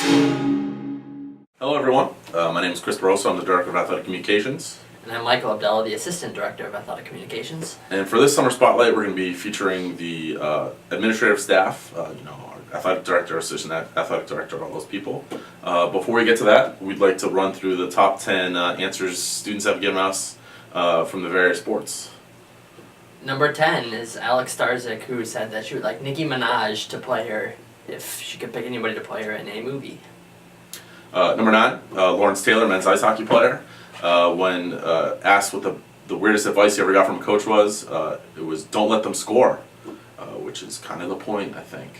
Hello everyone, my name is Chris Barroso, I'm the Director of Athletic Communications. And I'm Michael Abdella, the Assistant Director of Athletic Communications. And for this summer spotlight, we're going to be featuring the administrative staff, our athletic director, assistant athletic director, all those people. Before we get to that, we'd like to run through the top 10 answers students have given us from the various sports. Number 10 is Alex Starzik, who said that she would like Nicki Minaj to play her if she could pick anybody to play her in a movie. Number 9, Lawrence Taylor, men's ice hockey player. When asked what the weirdest advice he ever got from a coach was, it was don't let them score, which is kind of the point, I think.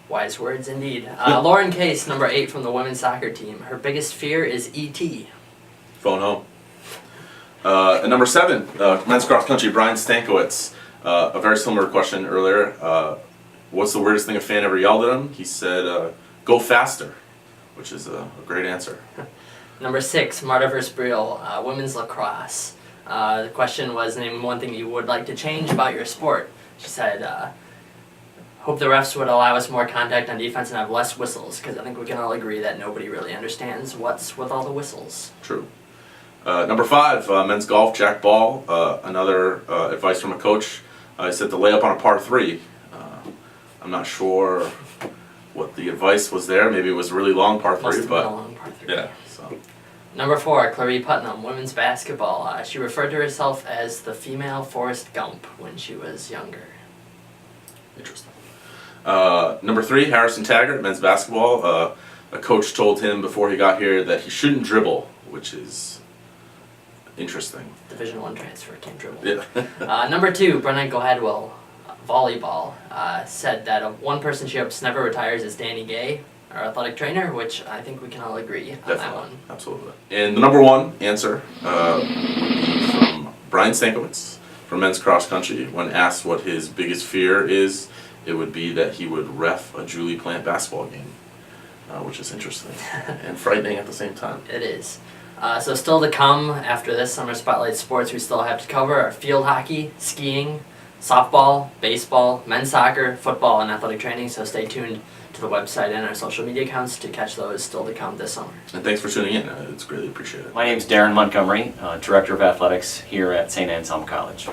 Wise words indeed. Lauren Case, number 8 from the women's soccer team. Her biggest fear is E.T. Phone home. And number 7, men's cross country, Brian Stankiewicz. A very similar question earlier. What's the weirdest thing a fan ever yelled at him? He said, go faster, which is a great answer. Number 6, Marta Versbriel, women's lacrosse. The question was, name one thing you would like to change about your sport. She said, hope the refs would allow us more contact on defense and have less whistles, because I think we can all agree that nobody really understands what's with all the whistles. True. Number 5, men's golf, Jack Ball. Another advice from a coach. He said to lay up on a par 3. I'm not sure what the advice was there. Maybe it was a really long par 3, Must have but been a long par 3. yeah. So. Number 4, Clarie Putnam, women's basketball. She referred to herself as the female Forrest Gump when she was younger. Interesting. Number 3, Harrison Taggart, men's basketball. A coach told him before he got here that he shouldn't dribble, which is interesting. Division I transfer, can't dribble. Yeah. Number 2, Brenna Gladwell, volleyball, said that one person she hopes never retires is Danny Gay, our athletic trainer, which I think we can all agree on that one. Absolutely. And the number 1 answer would be from Brian Stankiewicz from men's cross country. When asked what his biggest fear is, it would be that he would ref a Julie Plant basketball game, which is interesting and frightening at the same time. It is. So still to come after this Summer Spotlight sports we still have to cover are field hockey, skiing, softball, baseball, men's soccer, football, and athletic training, so stay tuned to the website and our social media accounts to catch those still to come this summer. And thanks for tuning in. It's greatly appreciated. My name is Darren Montgomery, Director of Athletics here at St. Anselm College.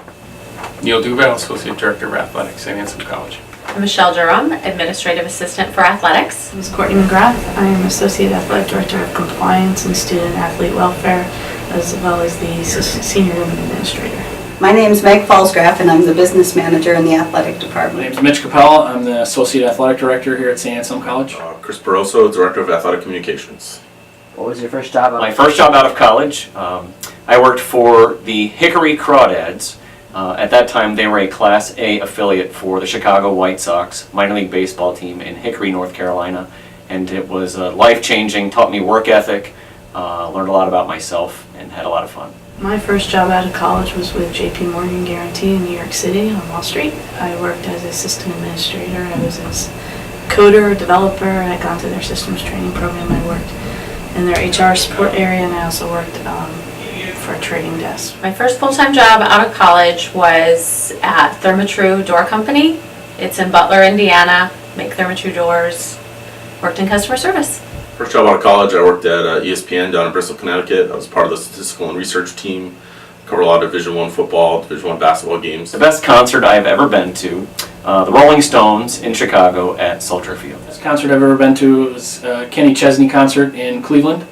Neil Duval, Associate Director of Athletics, St. Anselm College. I'm Michelle Durham, Administrative Assistant for Athletics. This is Courtney McGrath. I am Associate Athletic Director of Compliance and Student Athlete Welfare, as well as the Senior Women Administrator. My name is Meg Falsgraf, and I'm the Business Manager in the Athletic Department. My name is Mitch Capel. I'm the Associate Athletic Director here at St. Anselm College. Chris Barroso, Director of Athletic Communications. What was your first job? My first job out of college, I worked for the Hickory Crawdads. At that time, they were a Class A affiliate for the Chicago White Sox minor league baseball team in Hickory, North Carolina. And it was life-changing, taught me work ethic, learned a lot about myself, and had a lot of fun. My first job out of college was with J.P. Morgan Guarantee in New York City on Wall Street. I worked as Assistant Administrator. I was a coder, developer. I got into their systems training program. I worked in their HR support area, and I also worked for a trading desk. My first full-time job out of college was at Therma-Tru Door Company. It's in Butler, Indiana. Make Therma-Tru doors. Worked in customer service. First job out of college, I worked at ESPN down in Bristol, Connecticut. I was part of the statistical and research team. Covered a lot of Division I football, Division I basketball games. The best concert I've ever been to, the Rolling Stones in Chicago at Soldier Field. The best concert I've ever been to was Kenny Chesney concert in Cleveland.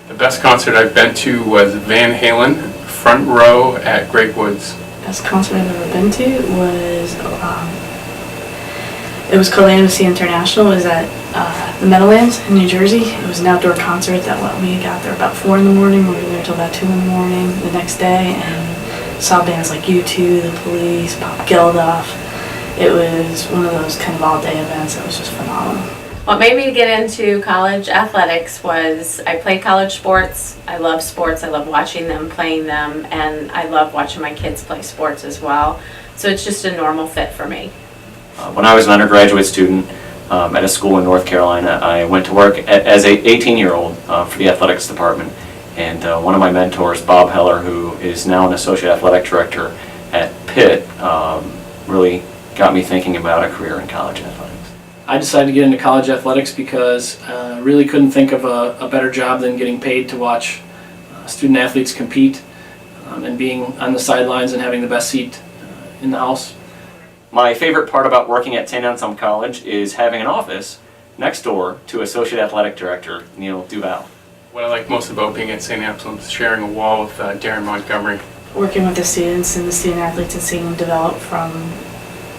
The best concert I've been to was Van Halen, front row at Great Woods. Best concert I've ever been to was, it was called Amnesty International. It was at the Meadowlands in New Jersey. It was an outdoor concert that we got there about 4 in the morning. We were there till about 2 in the morning the next day, and saw bands like U2, The Police, Bob Geldof. It was one of those kind of all-day events that was just phenomenal. What made me get into college athletics was I played college sports. I love sports. I love watching them, playing them, and I love watching my kids play sports as well. So it's just a normal fit for me. When I was an undergraduate student at a school in North Carolina, I went to work as an 18-year-old for the athletics department. And one of my mentors, Bob Heller, who is now an associate athletic director at Pitt, really got me thinking about a career in college athletics. I decided to get into college athletics because I really couldn't think of a better job than getting paid to watch student athletes compete and being on the sidelines and having the best seat in the house. My favorite part about working at St. Anselm College is having an office next door to Associate Athletic Director Neil Duval. What I like most about being at St. Anselm is sharing a wall with Darren Montgomery. Working with the students and the student athletes and seeing them develop from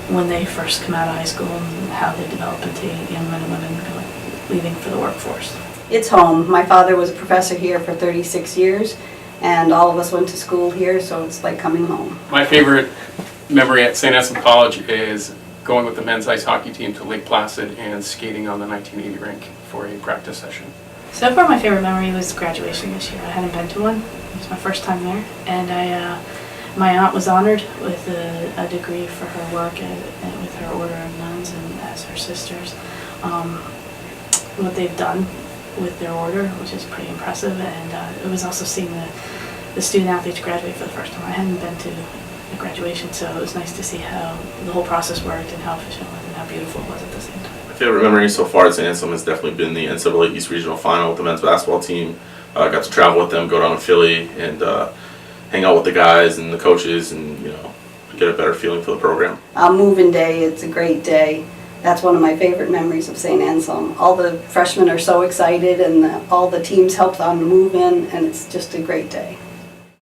when they first come out of high school and how they develop into young men and women leaving for the workforce. It's home. My father was a professor here for 36 years, and all of us went to school here, so it's like coming home. My favorite memory at St. Anselm College is going with the men's ice hockey team to Lake Placid and skating on the 1980 rink for a practice session. So far, my favorite memory was graduation this year. I hadn't been to one. It was my first time there, and my aunt was honored with a degree for her work with her Order of Nuns and as her sisters. What they've done with their order, which is pretty impressive, and it was also seeing the student athletes graduate for the first time. I hadn't been to a graduation, so it was nice to see how the whole process worked and how efficient it was and how beautiful it was at the same time. My favorite memory so far at St. Anselm has definitely been the NCAA East Regional Final with the men's basketball team. Got to travel with them, go down to Philly, and hang out with the guys and the coaches, and get a better feeling for the program. Move-in day, it's a great day. That's one of my favorite memories of St. Anselm. All the freshmen are so excited, and all the teams helped on the move-in, and it's just a great day.